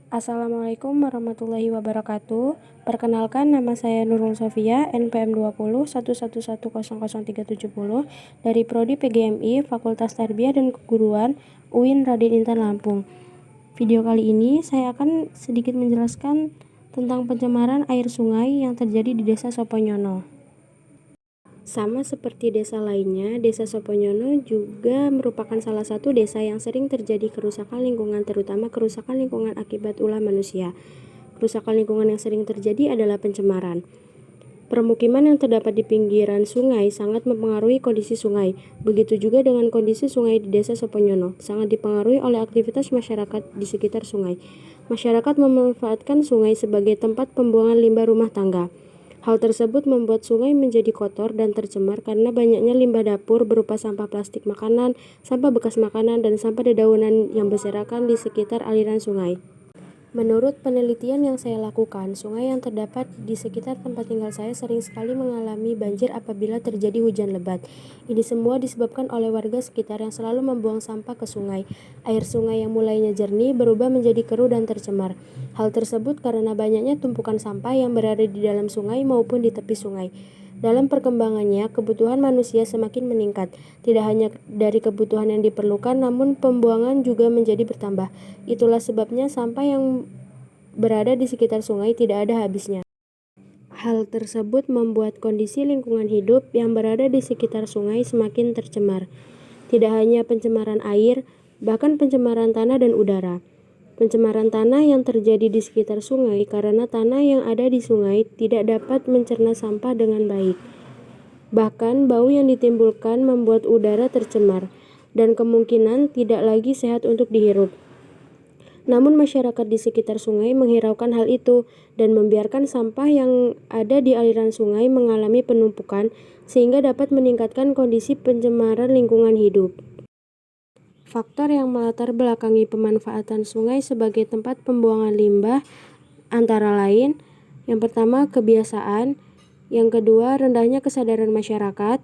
Assalamualaikum warahmatullahi wabarakatuh. Perkenalkan, nama saya Nurul Sofia, NPM 201111003770 dari Prodi PGMI Fakultas Tarbiyah dan Keguruan UIN Raden Intan Lampung. Video kali ini saya akan sedikit menjelaskan tentang pencemaran air sungai yang terjadi di Desa Soponyono. Sama seperti desa lainnya, Desa Soponyono juga merupakan salah satu desa yang sering terjadi kerusakan lingkungan, terutama kerusakan lingkungan akibat ulah manusia. Kerusakan lingkungan yang sering terjadi adalah pencemaran. Permukiman yang terdapat di pinggiran sungai sangat mempengaruhi kondisi sungai. Begitu juga dengan kondisi sungai di Desa Soponyono, sangat dipengaruhi oleh aktivitas masyarakat di sekitar sungai. Masyarakat memanfaatkan sungai sebagai tempat pembuangan limbah rumah tangga. Hal tersebut membuat sungai menjadi kotor dan tercemar karena banyaknya limbah dapur berupa sampah plastik makanan, sampah bekas makanan, dan sampah dedaunan yang berserakan di sekitar aliran sungai. Menurut penelitian yang saya lakukan, sungai yang terdapat di sekitar tempat tinggal saya sering sekali mengalami banjir apabila terjadi hujan lebat. Ini semua disebabkan oleh warga sekitar yang selalu membuang sampah ke sungai. Air sungai yang mulainya jernih berubah menjadi keruh dan tercemar. Hal tersebut karena banyaknya tumpukan sampah yang berada di dalam sungai maupun di tepi sungai. Dalam perkembangannya, kebutuhan manusia semakin meningkat. Tidak hanya dari kebutuhan yang diperlukan, namun pembuangan juga menjadi bertambah. Itulah sebabnya sampah yang berada di sekitar sungai tidak ada habisnya. Hal tersebut membuat kondisi lingkungan hidup yang berada di sekitar sungai semakin tercemar. Tidak hanya pencemaran air, bahkan pencemaran tanah dan udara. Pencemaran tanah yang terjadi di sekitar sungai karena tanah yang ada di sungai tidak dapat mencerna sampah dengan baik. Bahkan bau yang ditimbulkan membuat udara tercemar dan kemungkinan tidak lagi sehat untuk dihirup. Namun masyarakat di sekitar sungai menghiraukan hal itu dan membiarkan sampah yang ada di aliran sungai mengalami penumpukan sehingga dapat meningkatkan kondisi pencemaran lingkungan hidup. Faktor yang melatar belakangi pemanfaatan sungai sebagai tempat pembuangan limbah antara lain, yang pertama kebiasaan, yang kedua rendahnya kesadaran masyarakat,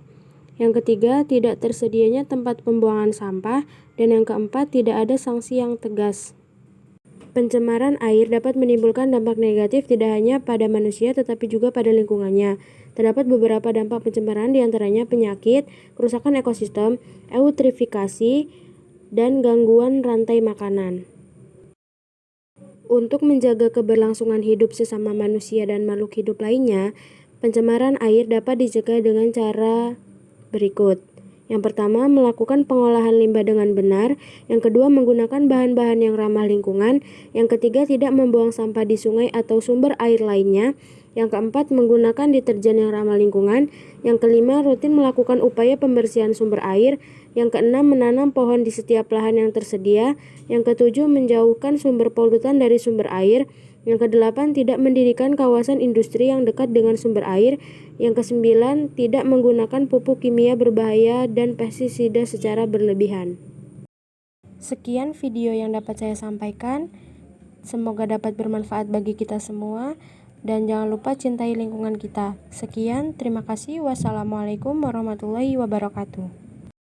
yang ketiga tidak tersedianya tempat pembuangan sampah, dan yang keempat tidak ada sanksi yang tegas. Pencemaran air dapat menimbulkan dampak negatif tidak hanya pada manusia tetapi juga pada lingkungannya. Terdapat beberapa dampak pencemaran diantaranya penyakit, kerusakan ekosistem, eutrofifikasi, dan gangguan rantai makanan. Untuk menjaga keberlangsungan hidup sesama manusia dan makhluk hidup lainnya, pencemaran air dapat dicegah dengan cara berikut. Yang pertama, melakukan pengolahan limbah dengan benar. Yang kedua, menggunakan bahan-bahan yang ramah lingkungan. Yang ketiga, tidak membuang sampah di sungai atau sumber air lainnya. Yang keempat, menggunakan deterjen yang ramah lingkungan. Yang kelima, rutin melakukan upaya pembersihan sumber air. Yang keenam, menanam pohon di setiap lahan yang tersedia. Yang ketujuh, menjauhkan sumber polutan dari sumber air. Yang kedelapan, tidak mendirikan kawasan industri yang dekat dengan sumber air. Yang kesembilan, tidak menggunakan pupuk kimia berbahaya dan pestisida secara berlebihan. Sekian video yang dapat saya sampaikan. Semoga dapat bermanfaat bagi kita semua. Dan jangan lupa cintai lingkungan kita. Sekian, terima kasih. Wassalamualaikum warahmatullahi wabarakatuh.